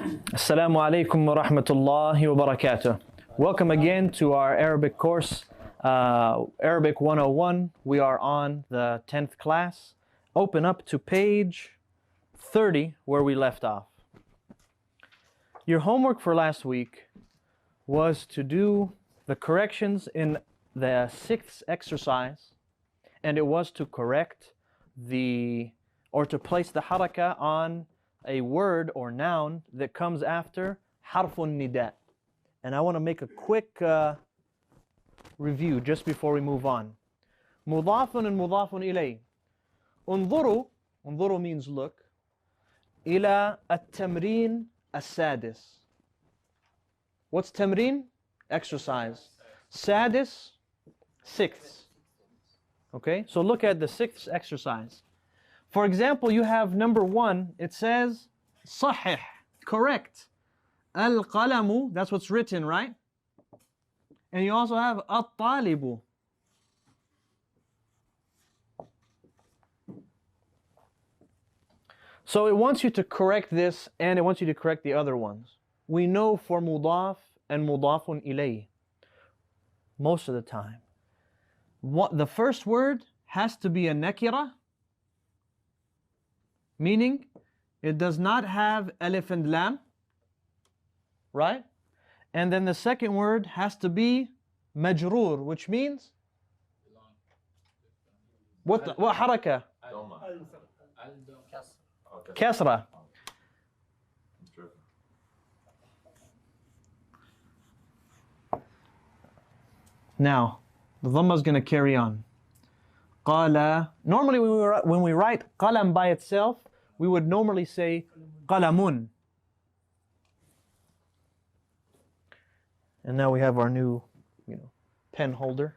Assalamu alaikum wa rahmatullahi wa barakatuh. Welcome again to our Arabic course, Arabic 101. We are on the 10th class. Open up to page 30 where we left off. Your homework for last week was to do the corrections in the 6th exercise, and it was to correct to place the haraka on a word or noun that comes after harfun nida. And I want to make a quick review just before we move on. Mudafun and mudafun ilay. Unzuru means look. Ila at-tamrin as-sadis. What's tamrin? Exercise. Sadis, 6th. Okay, so look at the 6th exercise. For example, you have number 1, it says sahih, correct. Al-qalamu, that's what's written, right? And you also have at-talibu. So it wants you to correct this and it wants you to correct the other ones. We know for mudaf and mudafun ilay, most of the time, the first word has to be a nakira, meaning it does not have alif and lam, right? And then the second word has to be majroor, which means what haraka? Kasra. Now, the dhamma is going to carry on. Qala. Normally when we write qalam by itself, we would normally say qalamun. And now we have our new, pen holder.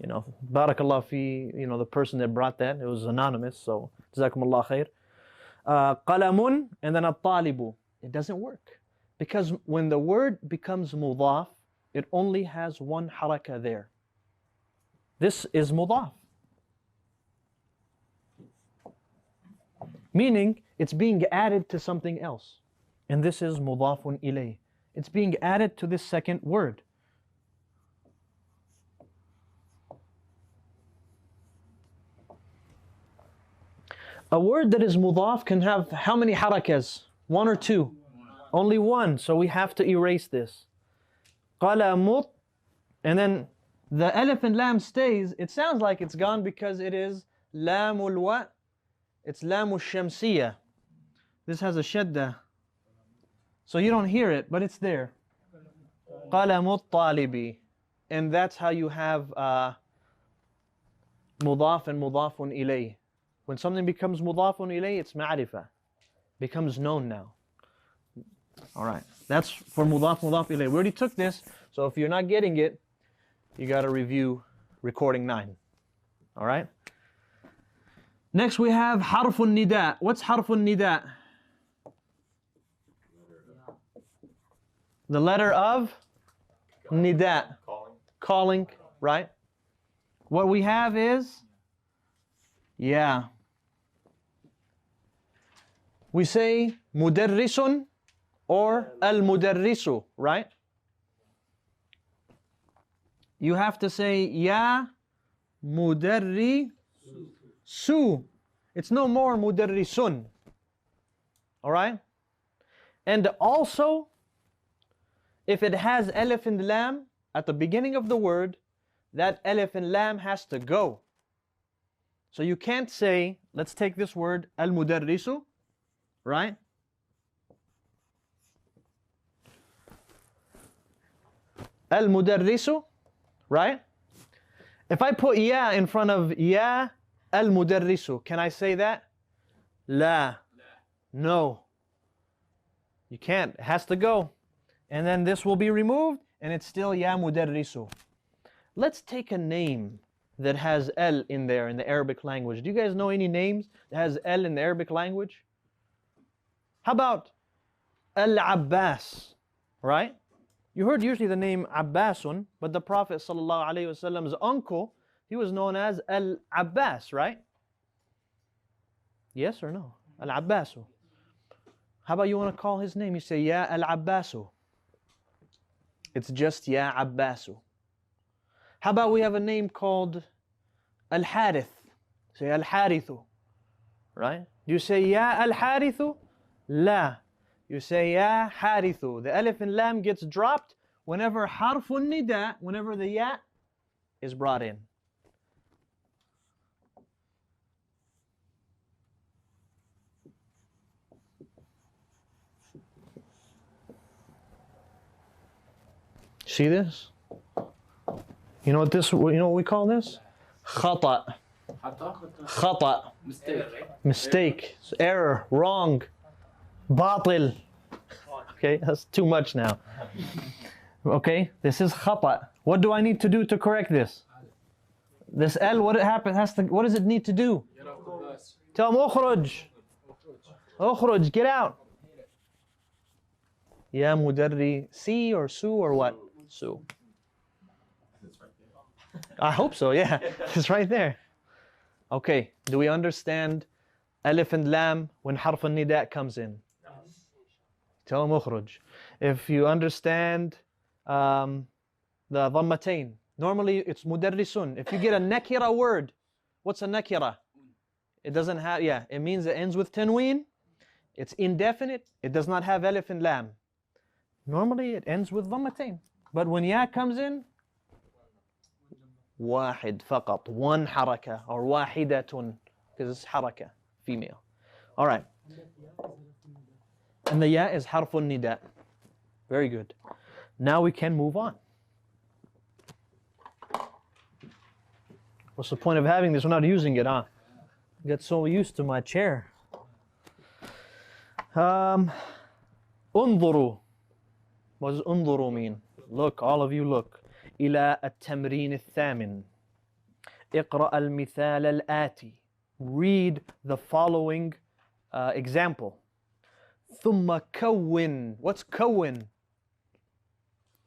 Barakallah fi, the person that brought that. It was anonymous, so jazakumullah khair. Qalamun and then at-talibu. It doesn't work. Because when the word becomes mudaf, it only has one haraka there. This is mudaf. Meaning, it's being added to something else. And this is mudafun ilay. It's being added to this second word. A word that is mudaf can have how many harakas? 1 or 2? Only 1, so we have to erase this. Qalamut, and then the alif and lam stays. It sounds like it's gone because it is lamul what? It's lamul shamsiyah. This has a shadda. So you don't hear it, but it's there. Qalamut talibi. And that's how you have mudaf and mudafun ilay. When something becomes mudafun ilay, it's ma'rifah. Becomes known now. Alright, that's for mudaf ilay. We already took this, so if you're not getting it, you got to review recording 9. Alright? Next we have harfun nida. What's harfun nida? The letter of nida. Calling, right? What we have is, we say mudarrisun or al-mudarrisu, right? You have to say ya mudarrisu. It's no more mudarrisun. Alright? And also, if it has alif and lam at the beginning of the word, that alif and lam has to go. So you can't say, let's take this word, al-mudarrisu, right? Al-mudarrisu, right? If I put ya in front of ya al-mudarrisu, can I say that? La. No. You can't. It has to go. And then this will be removed, and it's still ya mudarrisu. Let's take a name that has L in there in the Arabic language. Do you guys know any names that has L in the Arabic language? How about Al-Abbas, right? You heard usually the name Abbasun, but the Prophet ﷺ's uncle, he was known as Al-Abbas, right? Yes or no? Al-Abbasu. How about you want to call his name? You say, Ya al-Abbasu. It's just Ya Abbasu. How about we have a name called Al-Harith? Say Al-Harithu. Right? Do you say Ya Al-Harithu? La. You say Ya Harithu. The alif and lam gets dropped whenever harfun nida, whenever the ya is brought in. See this? You know what we call this? Khata. Khata. Mistake. Error. Wrong. Batil. Okay, that's too much now. Okay, this is khata. What do I need to do to correct this? This L, what does it need to do? Tell him, ukhruj. Ukhruj, get out. Ya mudarri, see or su or what? Su. I hope so, yeah. It's right there. Okay, do we understand alif and lam when harf al-nida comes in? Tell him ukhruj. If you understand the dhammatain, normally it's mudarrisun. If you get a nakira word, what's a nakira? It doesn't have, it means it ends with tanween. It's indefinite. It does not have alif and lam. Normally it ends with dhammatain. But when ya comes in, wahid faqat, one haraka, or wahidatun, because it's haraka, female. All right. And the ya is harfun nida. Very good. Now we can move on. What's the point of having this? We're not using it, huh? I get so used to my chair. Unzuru. What does unzuru mean? Look, all of you look. إلى التمرين الثامن. اقرأ المثال الآتي. Read the following example. ثم كون. What's كون?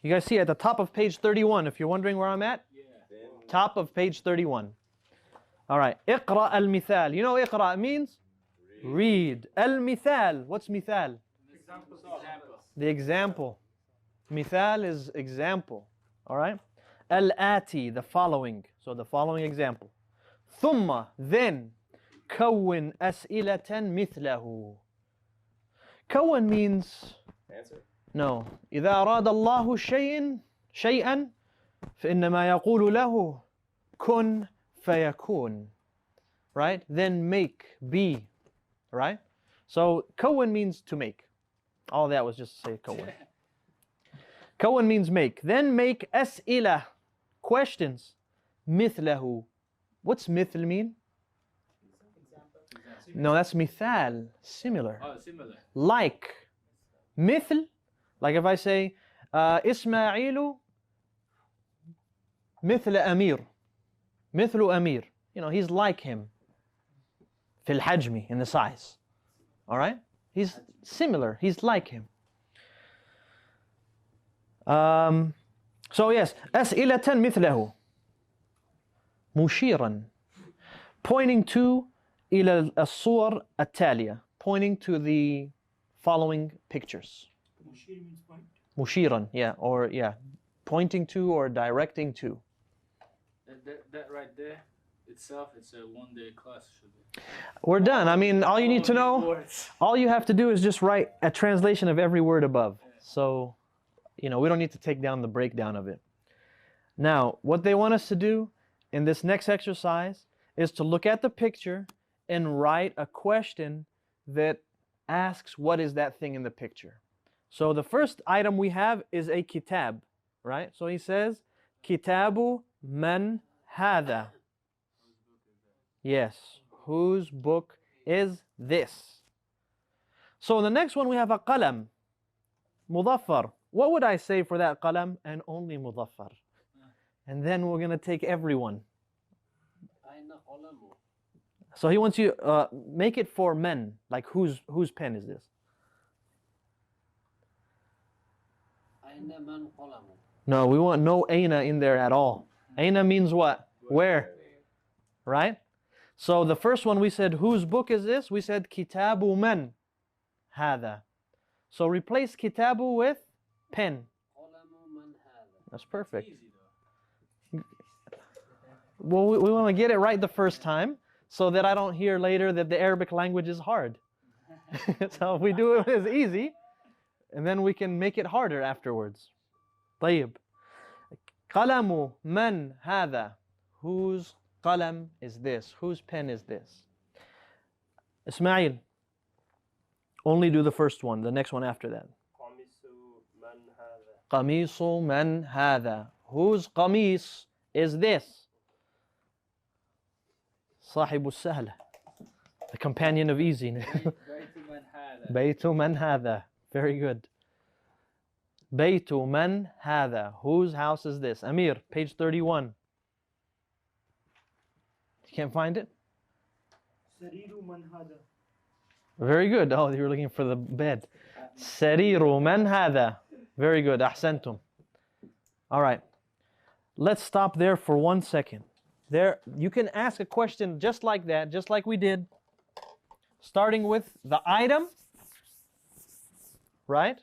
You guys see at the top of page 31, if you're wondering where I'm at? Yeah. Top of page 31. All right. اقرأ المثال. You know اقرأ means? Read. المثال. What's مثال? Example. The example. مثال is example. All right. الآتي, the following. So the following example. ثم, then. كون أسئلة مثله. كون means Answer. No. إذا أراد الله شيئا فإنما يقول له كن فيكون. Right? Then make, be. Right? So كون means to make. All that was just to say كون. كون means make. Then make أسئلة, questions. مثله. What's مثل mean? No, that's مثال, similar. Oh, similar. Like. مثل, like if I say إسماعيل مثل أمير. مثل أمير. You know, he's like him. في الحجم, in the size. All right? He's similar. He's like him. So yes, أسئلة مثله. مشيرا. Pointing to إلى الصور التالية. Pointing to the following pictures. Mushir means point. Mushiran, yeah, pointing to or directing to. That right there itself, it's a one-day class. We're done. I mean, all you need to know, all you have to do is just write a translation of every word above. So, you know, we don't need to take down the breakdown of it. Now, what they want us to do in this next exercise is to look at the picture and write a question that asks what is that thing in the picture. So the first item we have is a kitab, right? So he says, Kitabu man hada. Yes, whose book is this? So the next one we have a qalam, mudaffar. What would I say for that qalam? And only mudaffar. And then we're going to take everyone. So he wants you make it for men, like whose pen is this? No, we want no aina in there at all. Aina means what? Where? Right? So the first one we said, whose book is this? We said, Kitabu man hada. So replace kitabu with pen. That's perfect. Easy though. Well, we want to get it right the first time so that I don't hear later that the Arabic language is hard. So if we do it as easy, and then we can make it harder afterwards. طيب. قلم من هذا? Whose qalam is this? Whose pen is this? Ismail, only do the first one, the next one after that. قميص من هذا? Whose qamis is this? صاحب السهلة, the companion of easiness. بيت من هذا. Very good. بيت من هذا? Whose house is this? Amir, page 31. You can't find it? سرير من هذا. Very good. Oh, you were looking for the bed. سرير من هذا. Very good. أحسنتم. All right. Let's stop there for 1 second. There, you can ask a question just like that, just like we did, starting with the item, right?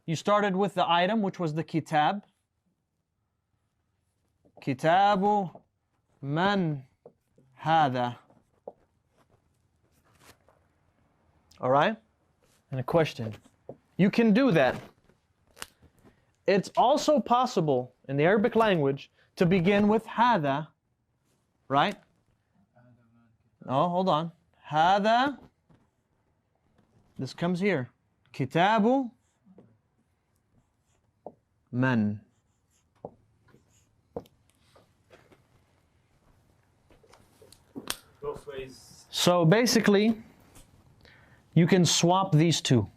You started with the item, which was the kitab. Kitabu man hada. All right? And a question. You can do that. It's also possible in the Arabic language to begin with hada, right? Oh, hold on. Hada. This comes here. Kitabu man. Both ways. So basically, you can swap these two.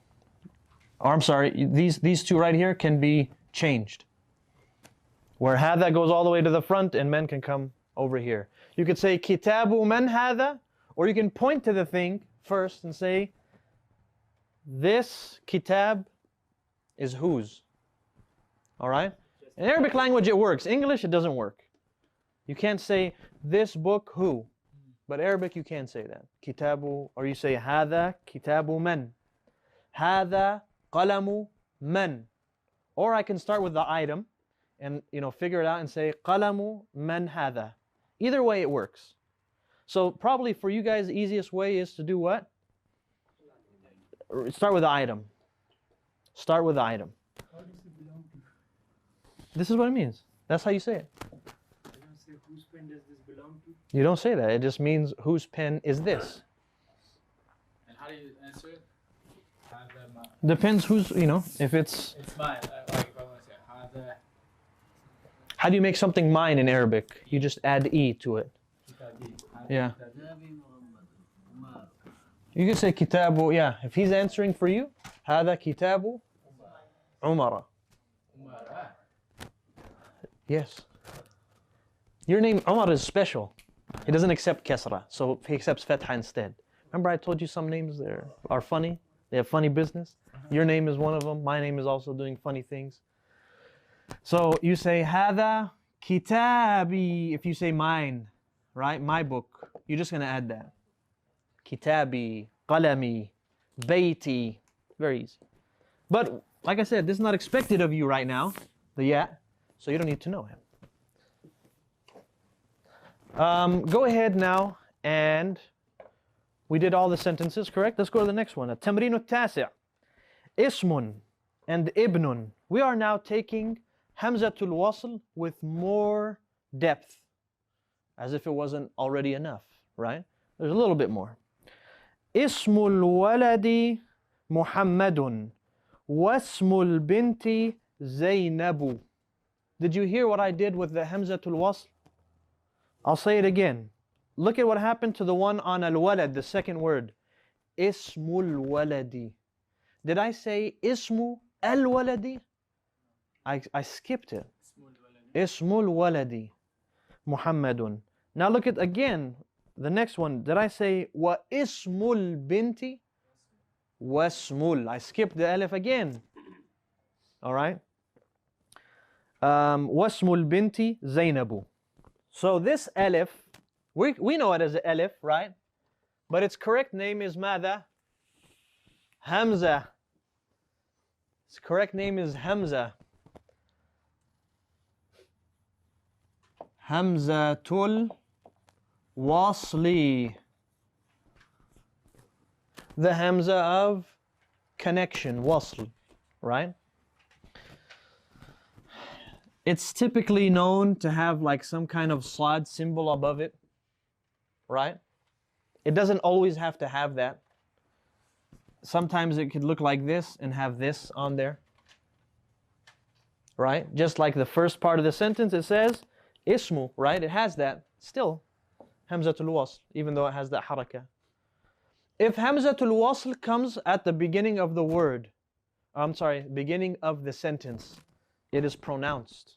Or I'm sorry, these two right here can be changed. Where hada goes all the way to the front and men can come over here. You could say kitabu man hada, or you can point to the thing first and say, this kitab is whose. All right? In Arabic language it works. English it doesn't work. You can't say this book who. But Arabic you can say that. Kitabu, or you say hada kitabu man. Hada qalamu man. Or I can start with the item and figure it out and say qalamu man hada. Either way it works. So probably for you guys the easiest way is to do what? Start with the item. Start with the item. How does it belong to? This is what it means. That's how you say it. I don't say whose pen does this belong to? You don't say that. It just means whose pen is this. And how do you answer it? Depends who's, if it's... It's mine. Like if I want to say hada. How do you make something mine in Arabic? You just add E to it. Yeah. You can say kitabu, yeah. If he's answering for you, hada kitabu Umara. Yes. Your name, Umar, is special. He doesn't accept kasra, so he accepts fatha instead. Remember I told you some names there are funny? They have funny business. Your name is one of them. My name is also doing funny things. So you say hada kitabi. If you say mine, right? My book. You're just going to add that. Kitabi, qalami, bayti. Very easy. But like I said, this is not expected of you right now. The ya. So you don't need to know him. Go ahead now and we did all the sentences, correct? Let's go to the next one. التمرين التاسع. اسم and ibnun. We are now taking hamzatul wasl with more depth, as if it wasn't already enough, right? There's a little bit more. Ismul waladi Muhammadun wasmul binti Zainabu. Did you hear what I did with the hamzatul wasl? I'll say it again. Look at what happened to the one on al-walad, the second word. Ismul waladi. Did I say ismu al-waladi? I skipped it. Ismul waladi Muhammadun. Now look at again the next one. Did I say wa ismul binti? Wasmul. I skipped the alif again. All right. Wasmul binti Zainabu. So this alif, we know it as alif, right? But its correct name is mada? Hamza. His correct name is Hamza. Hamzatul Wasli. The Hamza of connection, wasl, right? It's typically known to have like some kind of sad symbol above it, right? It doesn't always have to have that. Sometimes it could look like this and have this on there, right? Just like the first part of the sentence, it says ismu, right? It has that. Still, Hamzatul Wasl, even though it has that harakah. If Hamzatul Wasl comes at the beginning of the word, beginning of the sentence, it is pronounced.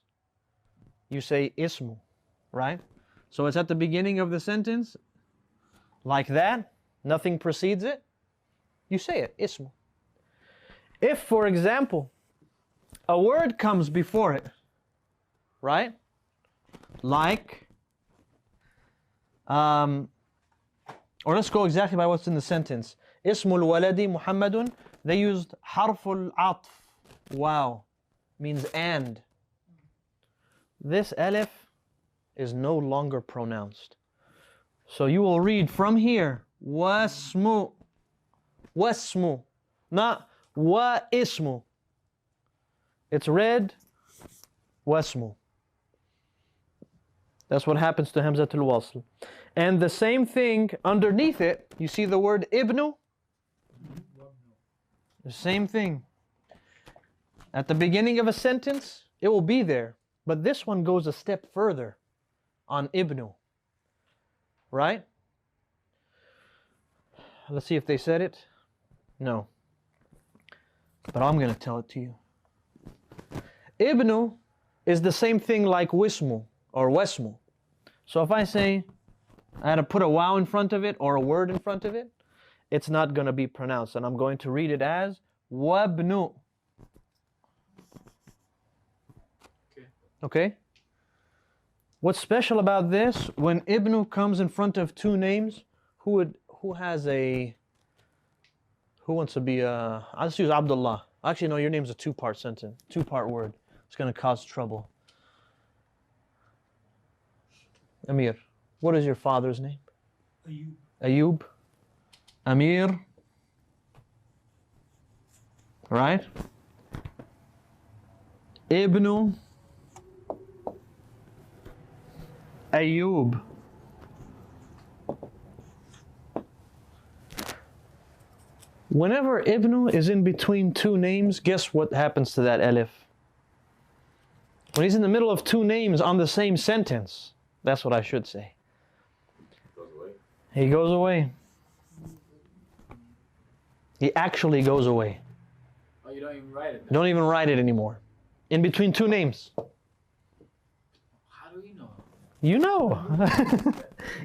You say ismu, right? So it's at the beginning of the sentence, like that, nothing precedes it, you say it, ismu. If, for example, a word comes before it, right? Like, or let's go exactly by what's in the sentence. Ismul waladi Muhammadun. They used harful atf. Wow. Means and. This alif is no longer pronounced. So you will read from here. Wasmu. Wasmu. Not wa ismu. It's read wasmu. That's what happens to Hamzatul Wasl. And the same thing underneath it, you see the word ibnu? The same thing. At the beginning of a sentence, it will be there. But this one goes a step further on ibnu. Right? Let's see if they said it. No. But I'm going to tell it to you. Ibnu is the same thing like wismu or wesmu. So if I say, I had to put a wow in front of it or a word in front of it, it's not going to be pronounced. And I'm going to read it as wabnu. Okay? What's special about this, when ibnu comes in front of two names, who wants to be, I'll just use Abdullah. Actually, no, your name's a two-part sentence, two-part word. It's going to cause trouble. Amir. What is your father's name? Ayub. Ayub. Amir. Right? Ibnu. Ayub. Whenever Ibnu is in between two names, guess what happens to that alif? When he's in the middle of two names on the same sentence, that's what I should say. He goes away. He actually goes away. Oh, you don't even write it? Don't even write it anymore. In between two names. How do you know? You know.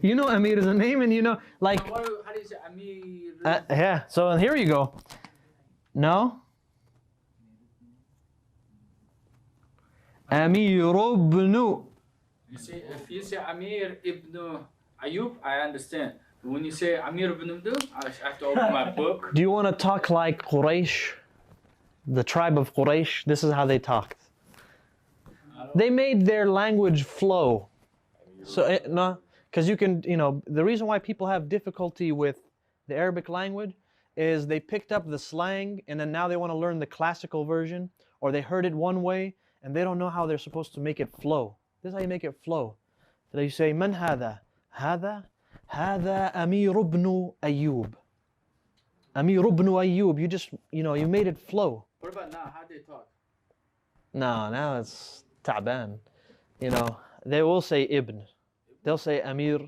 You know Amir is a name, and you know, like... How do you say Amir? Yeah, so here you go. No? Amir ibn. You see, if you say Amir ibn Ayub, I understand. But when you say Amir ibn Abdul, I have to open my book. Do you want to talk like Quraysh? The tribe of Quraysh? This is how they talked. They made their language flow. So, no, because you can, the reason why people have difficulty with the Arabic language is they picked up the slang and then now they want to learn the classical version, or they heard it one way and they don't know how they're supposed to make it flow. This is how you make it flow. So you say, Man hada? Hada? Hada Amir ibn Ayyub. Amir ibn Ayyub. You just, you made it flow. What about now? How do they talk? No, now it's ta'ban. They will say ibn. They'll say Amir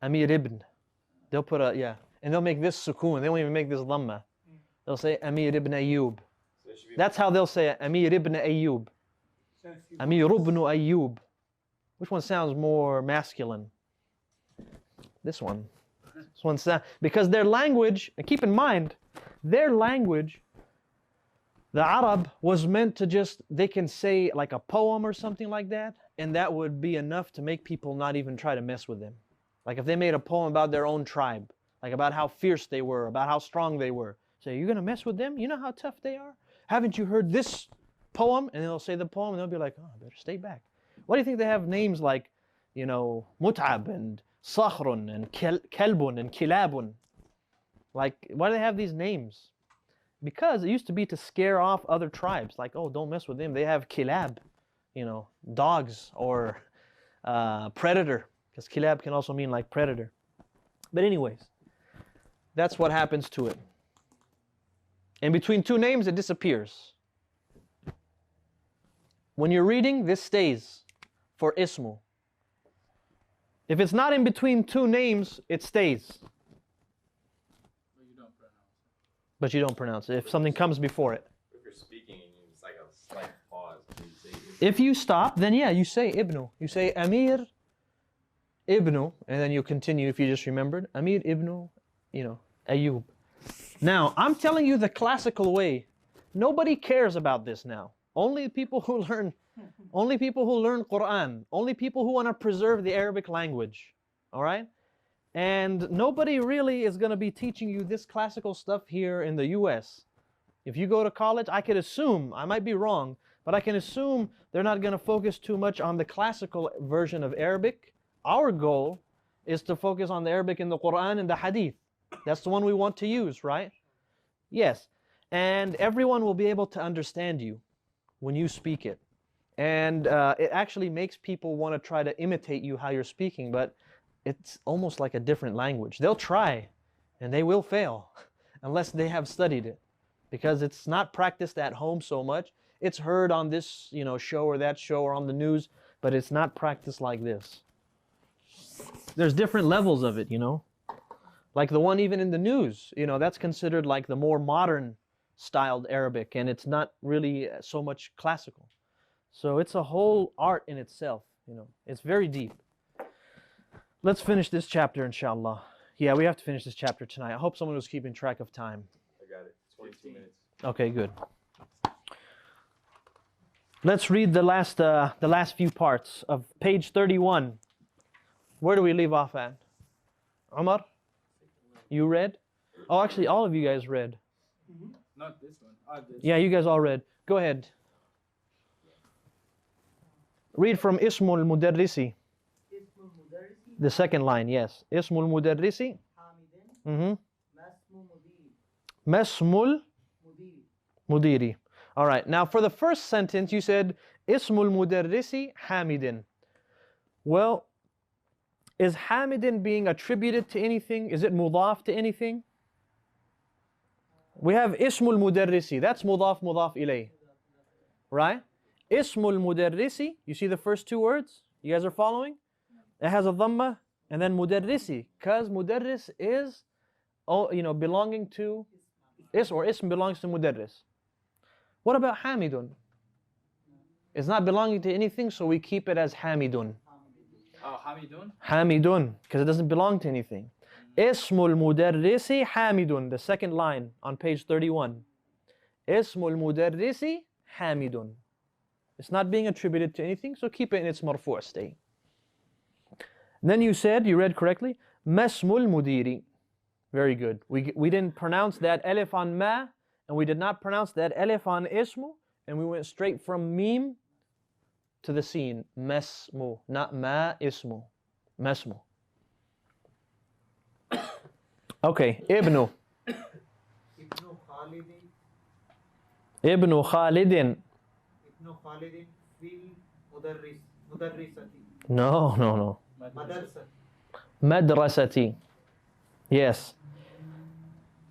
ibn. They'll put and they'll make this sukoon. They won't even make this dhamma. They'll say Amir ibn Ayyub. That's how they'll say it, Amir ibn Ayyub. Amir ibn Ayyub. Which one sounds more masculine? This one. This one sounds, because their language, and keep in mind, their language, the Arab was meant to just, they can say like a poem or something like that, and that would be enough to make people not even try to mess with them. Like if they made a poem about their own tribe, like about how fierce they were, about how strong they were, Say, you're going to mess with them? You know how tough they are? Haven't you heard this poem? And they'll say the poem and they'll be like, oh, I better stay back. Why do you think they have names like, you know, Mut'ab and Sakhrun and Kalbun and Kilabun? Like, why do they have these names? Because it used to be to scare off other tribes. Like, oh, don't mess with them. They have Kilab, you know, dogs or predator. Because Kilab can also mean like predator. But anyways, that's what happens to it. And between two names, it disappears. When you're reading, this stays for ismu. If it's not in between two names, it stays. But you don't pronounce it. If something comes before it. If you're speaking and it's like a slight pause, you say if you stop, then yeah, you say ibnu. You say Amir ibnu, and then you continue if you just remembered. Amir ibnu, you know, Ayyub. Now, I'm telling you the classical way. Nobody cares about this now. Only people who learn Quran. Only people who want to preserve the Arabic language. All right? And nobody really is going to be teaching you this classical stuff here in the US. If you go to college, I could assume, I might be wrong, but I can assume they're not going to focus too much on the classical version of Arabic. Our goal is to focus on the Arabic in the Quran and the hadith. That's the one we want to use, right? Yes. And everyone will be able to understand you when you speak it. And it actually makes people want to try to imitate you how you're speaking, but it's almost like a different language. They'll try, and they will fail unless they have studied it, because it's not practiced at home so much. It's heard on this, you know, show or that show or on the news, but it's not practiced like this. There's different levels of it, you know. Like the one even in the news, you know, that's considered like the more modern styled Arabic, and it's not really so much classical. So it's a whole art in itself, you know. It's very deep. Let's finish this chapter, inshallah. Yeah, we have to finish this chapter tonight. I hope someone was keeping track of time. I got it. 22 minutes. Okay, good. Let's read the last few parts of page 31. Where do we leave off at? Umar? You read? Oh, actually, all of you guys read. Not this one. This. Yeah, you guys all read. Go ahead. Read from Ismul Mudarrisi. The second line, yes. Ismul Mudarrisi. Masmul Mudiri. All right. Now, for the first sentence, you said Ismul Mudarrisi Hamidin. Well, is Hamidin being attributed to anything? Is it mudaf to anything? We have Ismul Mudarrisi. That's mudaf ilay. Right? Ismul Mudarrisi. You see the first two words? You guys are following? It has a dhamma and then Mudarrisi. Because Mudarris is, belonging to Ism, or Ism belongs to Mudarris. What about Hamidun? It's not belonging to anything, so we keep it as Hamidun. Oh, Hamidun? Hamidun, because it doesn't belong to anything. Ismul Mudarrisi Hamidun, the second line on page 31. Ismul Mudarrisi Hamidun. It's not being attributed to anything, so keep it in its marfu' state. Then you said, you read correctly, Masmul Mudiri. Very good. We didn't pronounce that alif on ma, and we did not pronounce that alif on ismu, and we went straight from mim to the scene. Masmu, not ma ismu. Masmu. Okay, Ibnu. Ibnu Khalidin. Ibnu Khalidin fil mudarrisati. No. Madrasa. Madrasati. Yes.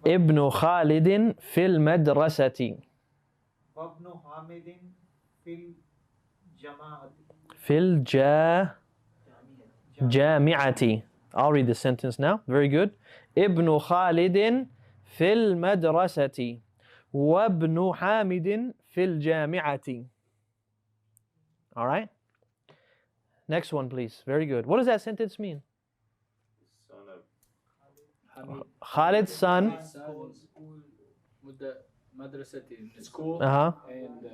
Ibnu Khalidin fil madrasati. Wabnu Hamidin fil jama'ati. Fil jami'ati. I'll read the sentence now. Very good. Ibnu Khalidin fil madrasati. Wabnu Hamidin fil jami'ati. All right? Next one, please. Very good. What does that sentence mean? Son of Hamid. Khalid's son. Madrasati in school. Uh-huh. And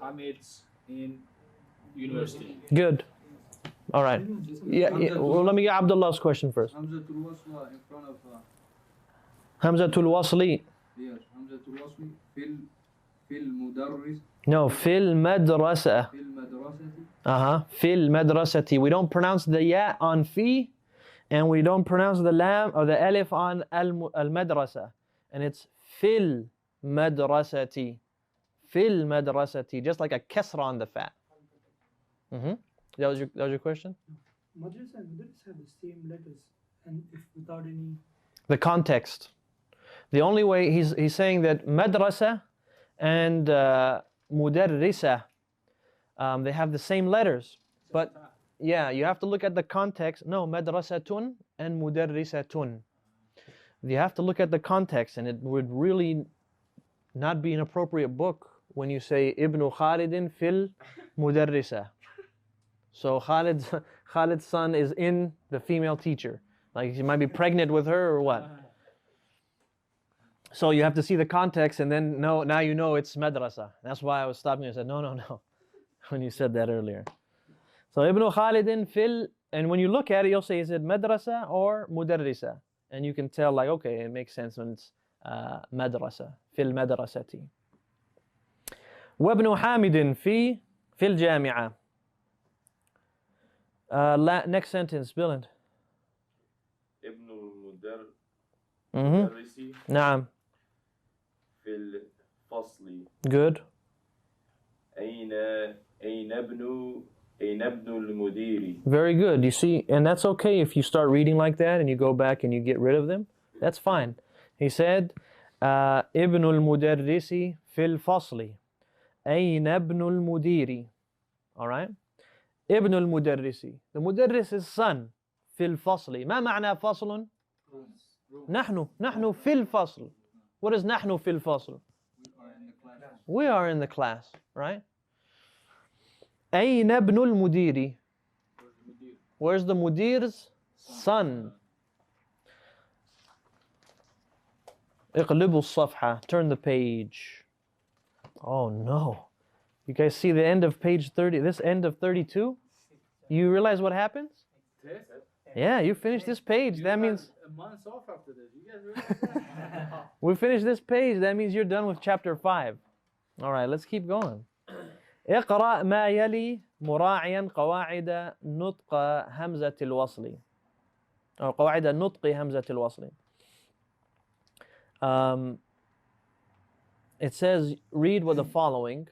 Hamid's in university. Good. All right. Yeah. Well, let me get Abdullah's question first. Hamzatul Wasla in front of Hamzatul Wasli. Here, Hamzatul Wasli, fil mudarris, No, fil madrasa. fil madrasati. Fil madrasati. We don't pronounce the ya on fi, and we don't pronounce the lam or the alif on al madrasa. And it's fil madrasati. Fil madrasati. Just like a kasra on the fa. That was your question? Madrasa and Madrasa have the same letters, and if without any. The context. The only way he's saying that madrasa and mudarrisa, they have the same letters, but yeah, you have to look at the context. No, madrasatun and mudarrisatun. You have to look at the context, and it would really not be an appropriate book when you say Ibn Khalidin fil mudarrisa. So Khalid's son is in the female teacher. Like she might be pregnant with her or what. So you have to see the context, and then now you know it's madrasa. That's why I was stopping you and said, no, when you said that earlier. So Ibn Khalidin fil, and when you look at it, you'll say, is it madrasa or mudarrisa? And you can tell, like, okay, it makes sense when it's madrasa, fil madrasati. وابن حامد في الجامعة. Next sentence, Billand. ابن المدرسي نعم. في الفصل. Good. أين ابن المدير. Very good. You see, and that's okay if you start reading like that and you go back and you get rid of them. That's fine. He said, ابن المدرس في الفصل. أين ابن المدير. All right? ابن المدرس. The mudarris is son. في الفصل. ما معنى فصل؟ نحن في الفصل. What is نحن في الفصل? We are in the class, right? أين ابن المدير? Where's the mudir's son? اقلبوا الصفحة. Turn the page. Oh no. You guys see the end of page 30, this end of 32? You realize what happens? Yeah, you finish this page. That means a month off after this. You guys really we finish this page. That means you're done with chapter 5. All right, let's keep going. اقرأ ما يلي مراعيا قواعد نطق همزة الوصل أو قواعد نطق همزة الوصل. It says read with the following,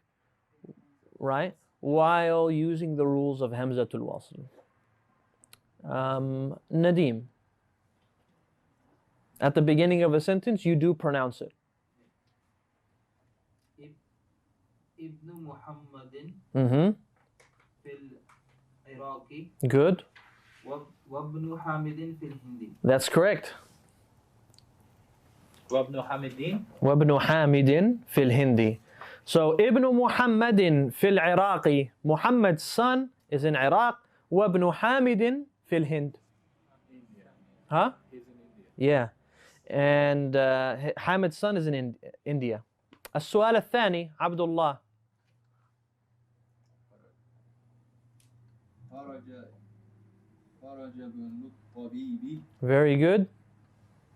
right? While using the rules of Hamzatul Wasl. Nadim. At the beginning of a sentence, you do pronounce it. Ibn Muhammadin fil Iraqi. Good. Wabnu Hamidin fil Hindi. That's correct. Wabnu Hamidin. وابن حامد في الهندي. So Ibn Muhammadin fil Iraqi. Muhammad's son is in Iraq. وابن حامد في الهند. Huh? He's in India. Yeah. And Hamid's son is in India. السؤال الثاني عبد الله. خرج ابن الطبيب Very good.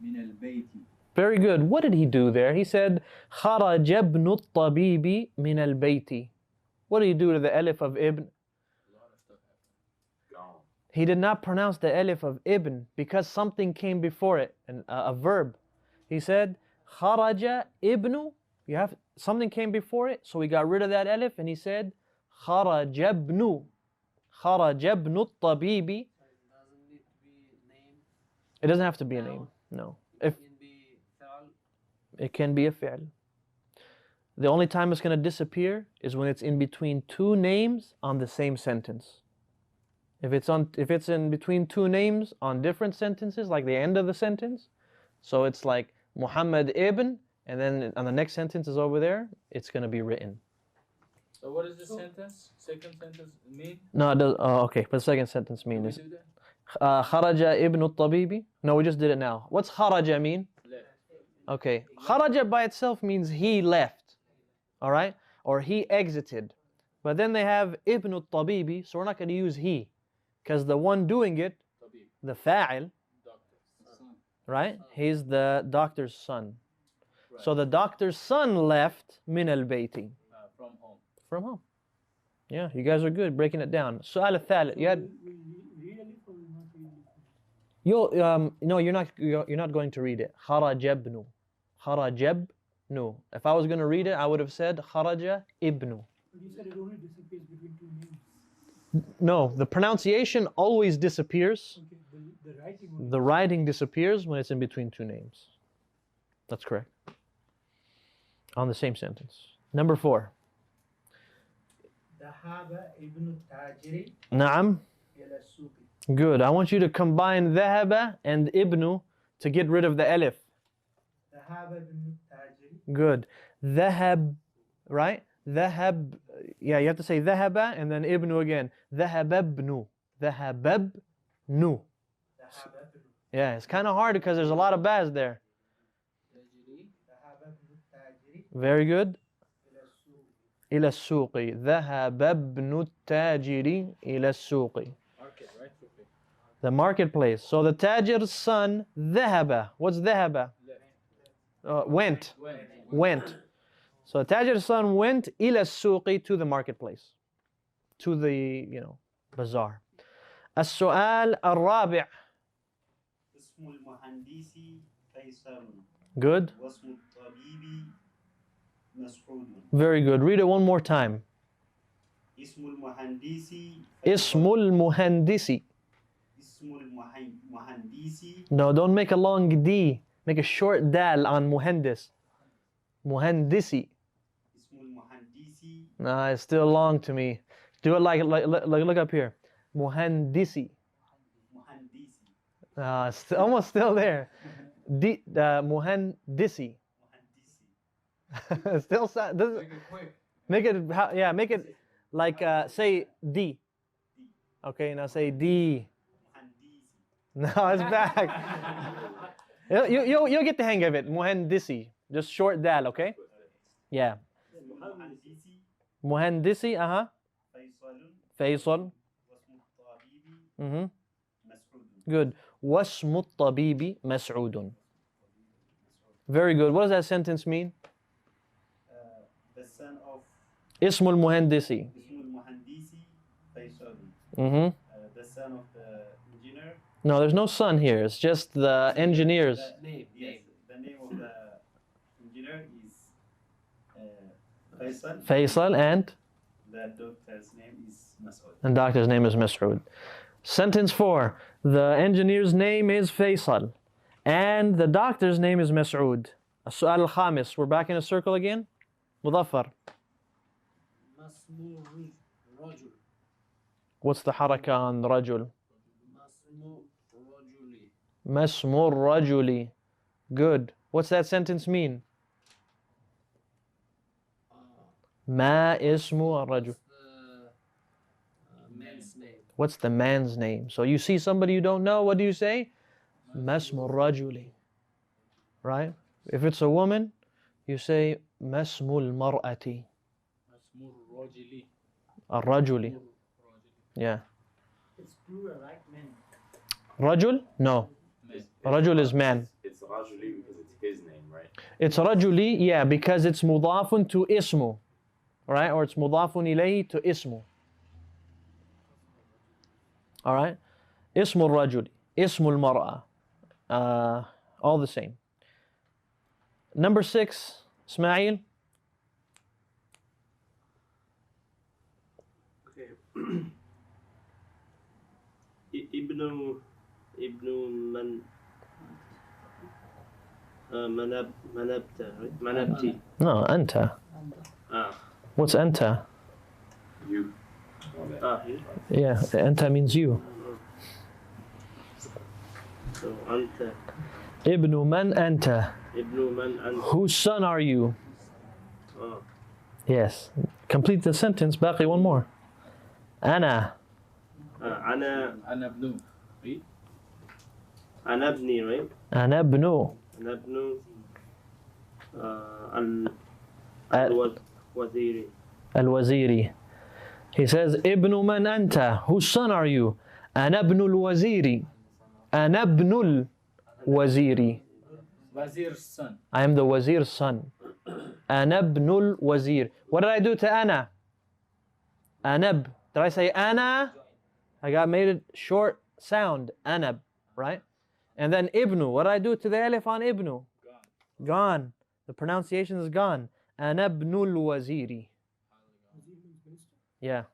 من البيت. Very good. What did he do there? He said خرج ابن الطبيب من البيت. What did he do to the alif of ibn? He did not pronounce the alif of ibn because something came before it, a verb. He said خرج ابن. You have something came before it, so we got rid of that alif, and he said خرج ابن. خرج ابن الطبيب. It doesn't have to be a name. No. If it can be a fi'l. The only time it's going to disappear is when it's in between two names on the same sentence. If it's in between two names on different sentences, like the end of the sentence, so it's like Muhammad ibn, and then on the next sentence is over there, it's going to be written. So what does the sentence, second sentence mean? No, it does. Oh, okay. But the second sentence mean is Do that? kharaja ibn al-tabibi. No, we just did it now. What's kharaja mean? Left. Okay. Kharaja by itself means he left. All right? Or he exited. But then they have ibn al-tabibi, so we're not going to use he. Because the one doing it, Tabib. the fa'il, Doctor. right? He's the doctor's son. So the doctor's son left min al-bayti. From home. From home. Yeah, you guys are good breaking it down. Su'al al-thalith. You had... Read alif or not read alif? You'll, no, you're not going to read it. Kharaja ibnu. Kharaja ibnu. If I was going to read it, I would have said kharaja ibnu. But you said it only disappears between two names. No, the pronunciation always disappears. Okay, the writing only. The writing disappears when it's in between two names. That's correct. On the same sentence. Number 4. ذهب ابن التاجر Naam. إلى السوق. Good. I want you to combine dhahaba and ibnu to get rid of the alif. ذهب ابن التاجر. Good. Dhahab, right? Dhahab. Yeah, you have to say dhahaba and then ibnu again. Dhahababnu. Dhahababnu. ذهب ابن Yeah, it's kind of hard because there's a lot of bas there. التاجر. ذهب ابن التاجر Very good. إلى إلى السوق. السوق. ذهب ابن التاجر إلى السوق. Market, right? The marketplace. So the tajir's son, dhahaba. What's dhahaba? Went. Went. So the tajir's son went إلى السوق, to the marketplace. To the, bazaar. السؤال الرابع. اسم المهندس فيصل Good. واسم الطبيب مسعود. Very good. Read it one more time. اسم المهندس اسم المهندس. اسم المهندس. No, don't make a long D. Make a short dal on muhandis. Muhandisi. اسم المهندس. Nah, it's still long to me. Do it like look up here. Muhandisi. مهندس. It's almost still there. Muhandisi. مهندس. Still doesn't Make it quick. make it yeah, make it like say D. Okay, now say D. مهندس. No, it's back. You'll get the hang of it. Muhandisi. Just short dal, okay? Yeah. المهندس Muhandisi, فيصل Faisal. واسم الطبيب Mm-hmm. مسعود. Good. واسم الطبيب مسعود. Very good. What does that sentence mean? The son of اسم المهندسي. اسم المهندس فيصل. Mm-hmm. The son of the engineer. No, there's no son here. It's just the engineers. Yes, the name of the engineer is Faisal. Faisal and The doctor's name is Mas'ud. the doctor's name is Mas'ud. Sentence 4. The engineer's name is Faisal and the doctor's name is Mas'ud. السؤال الخامس. We're back in a circle again. مظفر. مسمو رجل. What's the حركة on رجل? مسمو رجلي. مسم الرجل. Good. What's that sentence mean? ما اسم الرجل. Man's name. What's the man's name? So you see somebody you don't know, what do you say? مسم الرجل. Right? If it's a woman, you say مسم المرأة. مسمو الرجل. الرجل. Yeah. It's plural, right? Men. رجل? No. رجل is man. It's Rajuli because it's his name, right? It's رجلي, yeah, because it's مضاف to اسمه. Right? Or it's مضاف إليه to اسمه. Alright? اسم الرجل. اسم المرأة. All the same. Number 6, Ismail. Okay. Ibnu Manabta, right? Manabti. No, أنت. Ah. What's أنت? You. Yeah, أنت means you. So Anta. ابن من أنت? Ibnu Man Anta. Whose son are you? Ah. Yes. Complete the sentence. باقي one more. أنا. Ana ابن. Read. Anabni, right? أنا ابن. Anabnu. Waziri. الوزيري. He says ابن من أنت? Whose son are you? أنا ابن الوزير. أنا ابن الوزير. Wazir's son. I am the wazir's son. Ana ibnul wazir. What did I do to ana? Anab. Did I say ana? I made it short sound. Anab, right? And then ibnu. What did I do to the alif on ibnu? Gone. The pronunciation is gone. Ana ibnul waziri. Yeah.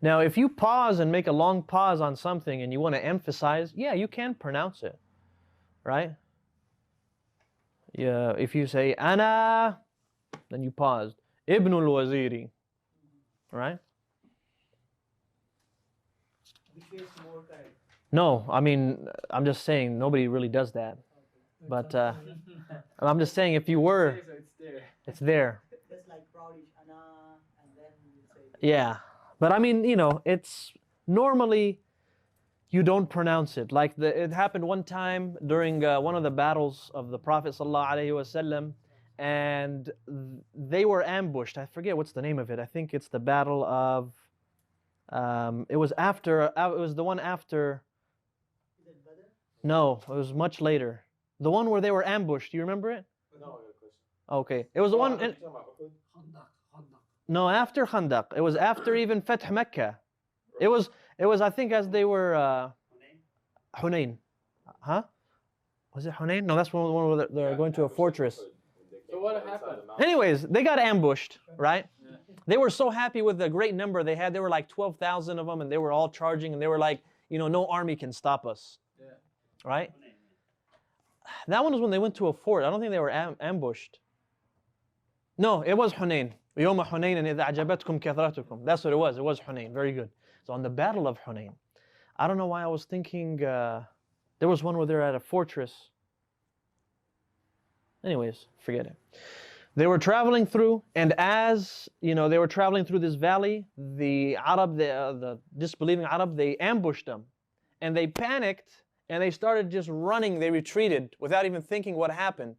Now, if you pause and make a long pause on something and you want to emphasize, yeah, you can pronounce it, right? Yeah, if you say ana, then you paused. Ibnul waziri, right? Which way is more correct? No, I mean, I'm just saying nobody really does that. But I'm just saying if you were, So it's there. it's there. Just like proudish, ana, and then you say. Yeah. But I mean, you know, it's normally you don't pronounce it. Like it happened one time during one of the battles of the Prophet ﷺ, and they were ambushed. I forget what's the name of it. I think it's the battle of. It was after. It was the one after. Is it Badr? No, it was much later. The one where they were ambushed. Do you remember it? No, good question. Okay, it was the one. You're talking about Uhud? No, after Khandaq. It was after even Fath Mecca. It was I think as they were Hunayn. Huh? Was it Hunayn? No, that's one where they're going to a fortress. So what happened? Anyways, they got ambushed, right? They were so happy with the great number they had. There were like 12,000 of them and they were all charging and they were like, you know, no army can stop us. Yeah. Right? That one was when they went to a fort. I don't think they were ambushed. No, it was Hunayn. يوم حنين إذا أعجبتكم كثرتكم. That's what it was. It was Hunayn. Very good. So on the battle of Hunayn, I don't know why I was thinking there was one where they're at a fortress. Anyways, forget it. They were traveling through, and as you know, they were traveling through this valley. The Arab, the disbelieving Arab, they ambushed them, and they panicked and they started just running. They retreated without even thinking what happened.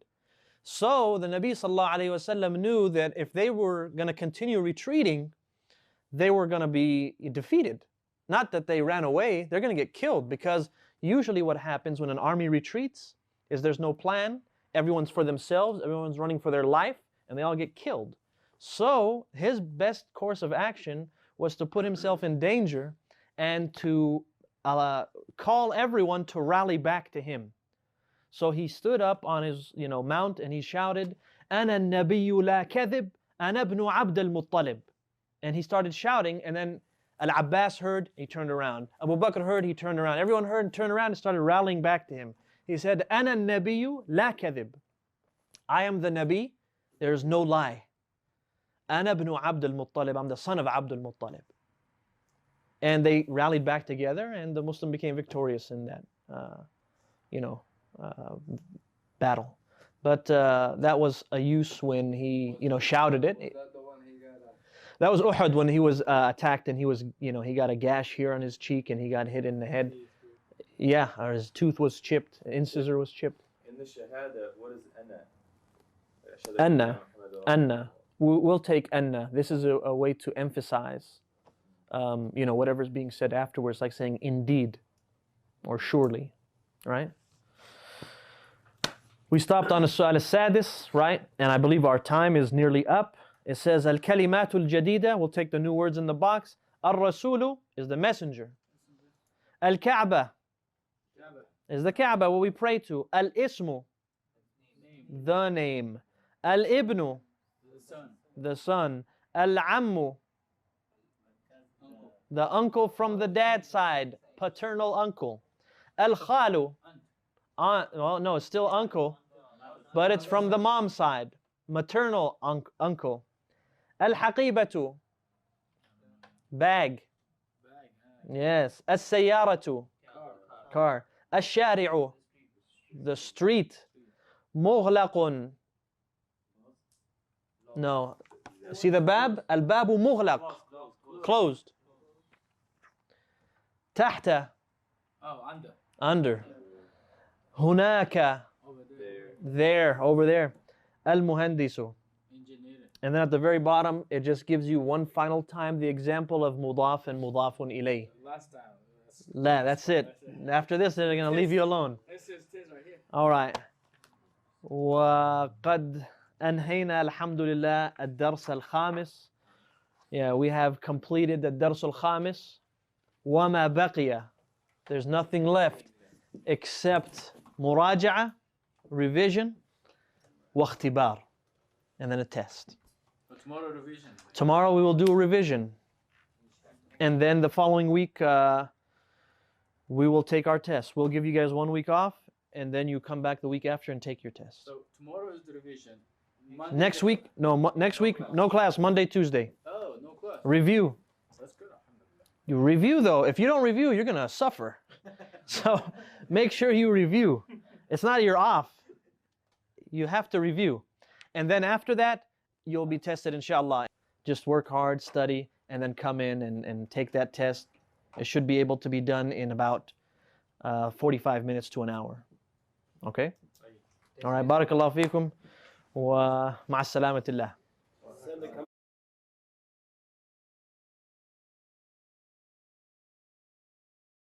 So the Nabi ﷺ knew that if they were going to continue retreating, they were going to be defeated. Not that they ran away, they're going to get killed, because usually what happens when an army retreats is there's no plan, everyone's for themselves, everyone's running for their life, and they all get killed. So his best course of action was to put himself in danger and to call everyone to rally back to him. So he stood up on his mount and he shouted, أنا النبي لا كذب أنا ابن عبد المطلب. And he started shouting, and then Al-Abbas heard, he turned around. Abu Bakr heard, he turned around. Everyone heard and turned around and started rallying back to him. He said, أنا النبي لا كذب. I am the Nabi, there is no lie. أنا ابن عبد المطلب. I'm the son of Abdul Muttalib. And they rallied back together, and the Muslim became victorious in that, battle. But that was a use when he, shouted it. Was that the one he got? That was Uhud when he was attacked, and he was, he got a gash here on his cheek, and he got hit in the head. Yeah, or his tooth was chipped, an incisor was chipped. In the Shahada, what is Anna? Anna. We'll take Anna. This is a way to emphasize, whatever's being said afterwards, like saying indeed or surely, right? We stopped on As-Su'al Al-Sadis, right? And I believe our time is nearly up. It says, Al-Kalimatul Jadida. We'll take the new words in the box. Ar-Rasulu is the messenger. Al-Ka'bah is the Kaaba, what we pray to. Al-Ismu, the name. Al-Ibnu, the son. Al-Ammu, the uncle from the dad side, paternal uncle. Al-Khalu, aunt, well, no, it's still uncle, but it's from the mom side, maternal uncle. Al-Haqibatu, bag. Yes. As-Sayyaratu, car. Ash-Shari'u, the street. Mughlaqun, no. See the bab? Al-Babu Mughlaq, closed. Tahta, under. Hunaka, there, over there. Al-Muhandisu. And then at the very bottom, it just gives you one final time the example of mudaf and mudafun ilayh. Last time. La, that's it. After this, they're going to leave you alone. This is this right here. All right. وقد أنهينا الحمد لله الدرس الخامس. Yeah, we have completed the الدرس الخامس. وما بقي. There's nothing left except مراجعة, revision, واختبار, and then a test. So tomorrow revision. Tomorrow we will do a revision. And then the following week, we will take our test. We'll give you guys 1 week off, and then you come back the week after and take your test. So tomorrow is the revision. Monday Next week, next week, no class, Monday, Tuesday. Oh, no class. Review. That's good. Alhamdulillah. You review though. If you don't review, you're gonna suffer. So make sure you review. It's not you're off. You have to review. And then after that, you'll be tested, inshallah. Just work hard, study, and then come in and take that test. It should be able to be done in about 45 minutes to an hour. Okay? All right. Barakallahu feekum. Wa ma'a salamatillah.